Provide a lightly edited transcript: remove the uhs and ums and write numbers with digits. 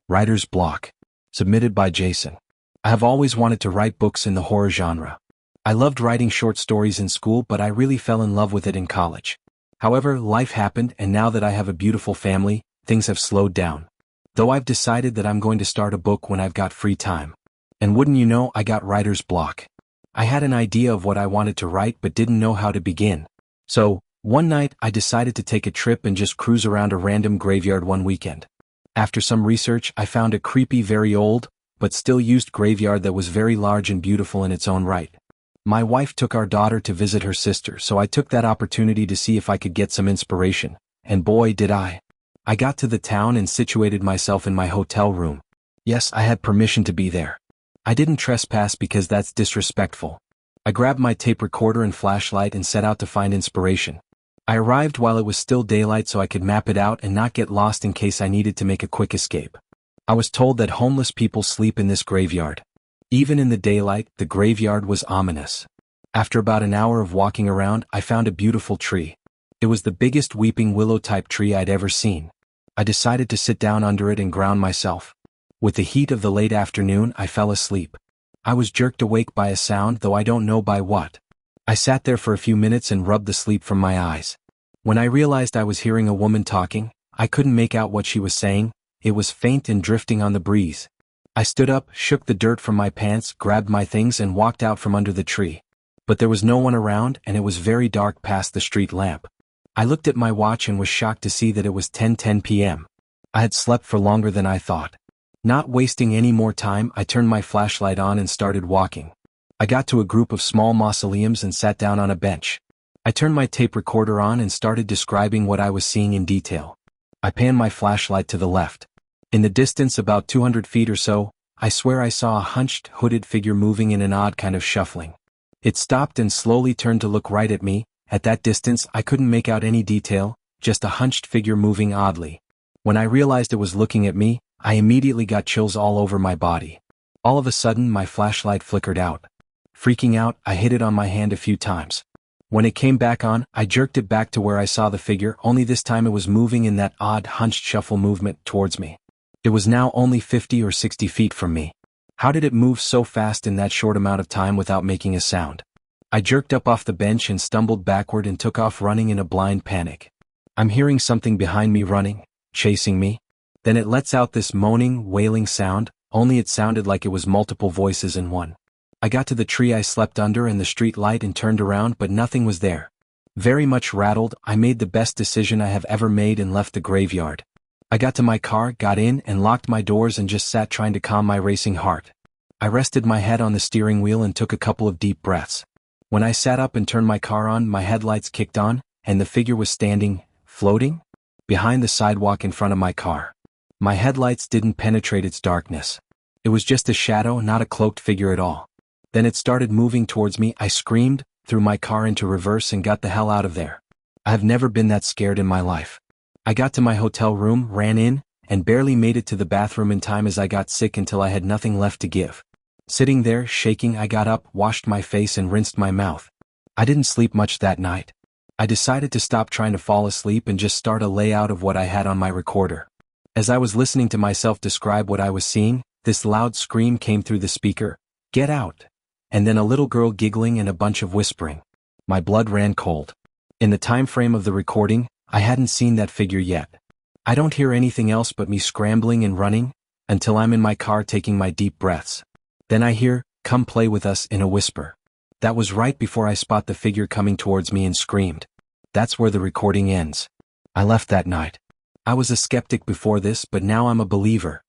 Writer's block. Submitted by Jason. I have always wanted to write books in the horror genre. I loved writing short stories in school, but I really fell in love with it in college. However, life happened, and now that I have a beautiful family, things have slowed down. Though I've decided that I'm going to start a book when I've got free time. And wouldn't you know, I got writer's block. I had an idea of what I wanted to write but didn't know how to begin. So, one night I decided to take a trip and just cruise around a random graveyard one weekend. After some research, I found a creepy, very old, but still used graveyard that was very large and beautiful in its own right. My wife took our daughter to visit her sister, so I took that opportunity to see if I could get some inspiration, and boy did I. I got to the town and situated myself in my hotel room. Yes, I had permission to be there. I didn't trespass because that's disrespectful. I grabbed my tape recorder and flashlight and set out to find inspiration. I arrived while it was still daylight so I could map it out and not get lost in case I needed to make a quick escape. I was told that homeless people sleep in this graveyard. Even in the daylight, the graveyard was ominous. After about an hour of walking around, I found a beautiful tree. It was the biggest weeping willow-type tree I'd ever seen. I decided to sit down under it and ground myself. With the heat of the late afternoon, I fell asleep. I was jerked awake by a sound, though I don't know by what. I sat there for a few minutes and rubbed the sleep from my eyes. When I realized I was hearing a woman talking, I couldn't make out what she was saying. It was faint and drifting on the breeze. I stood up, shook the dirt from my pants, grabbed my things and walked out from under the tree. But there was no one around and it was very dark past the street lamp. I looked at my watch and was shocked to see that it was 10:10 p.m. I had slept for longer than I thought. Not wasting any more time, I turned my flashlight on and started walking. I got to a group of small mausoleums and sat down on a bench. I turned my tape recorder on and started describing what I was seeing in detail. I panned my flashlight to the left. In the distance, about 200 feet or so, I swear I saw a hunched, hooded figure moving in an odd kind of shuffling. It stopped and slowly turned to look right at me. At that distance, I couldn't make out any detail, just a hunched figure moving oddly. When I realized it was looking at me, I immediately got chills all over my body. All of a sudden, my flashlight flickered out. Freaking out, I hit it on my hand a few times. When it came back on, I jerked it back to where I saw the figure, only this time it was moving in that odd hunched shuffle movement towards me. It was now only 50 or 60 feet from me. How did it move so fast in that short amount of time without making a sound? I jerked up off the bench and stumbled backward and took off running in a blind panic. I'm hearing something behind me running, chasing me. Then it lets out this moaning, wailing sound, only it sounded like it was multiple voices in one. I got to the tree I slept under and the street light and turned around, but nothing was there. Very much rattled, I made the best decision I have ever made and left the graveyard. I got to my car, got in, and locked my doors and just sat trying to calm my racing heart. I rested my head on the steering wheel and took a couple of deep breaths. When I sat up and turned my car on, my headlights kicked on, and the figure was standing, floating, behind the sidewalk in front of my car. My headlights didn't penetrate its darkness. It was just a shadow, not a cloaked figure at all. Then it started moving towards me. I screamed, threw my car into reverse and got the hell out of there. I have never been that scared in my life. I got to my hotel room, ran in, and barely made it to the bathroom in time as I got sick until I had nothing left to give. Sitting there, shaking, I got up, washed my face and rinsed my mouth. I didn't sleep much that night. I decided to stop trying to fall asleep and just start a layout of what I had on my recorder. As I was listening to myself describe what I was seeing, this loud scream came through the speaker, "Get out!" And then a little girl giggling and a bunch of whispering. My blood ran cold. In the time frame of the recording, I hadn't seen that figure yet. I don't hear anything else but me scrambling and running, until I'm in my car taking my deep breaths. Then I hear, "Come play with us," in a whisper. That was right before I spot the figure coming towards me and screamed. That's where the recording ends. I left that night. I was a skeptic before this, but now I'm a believer.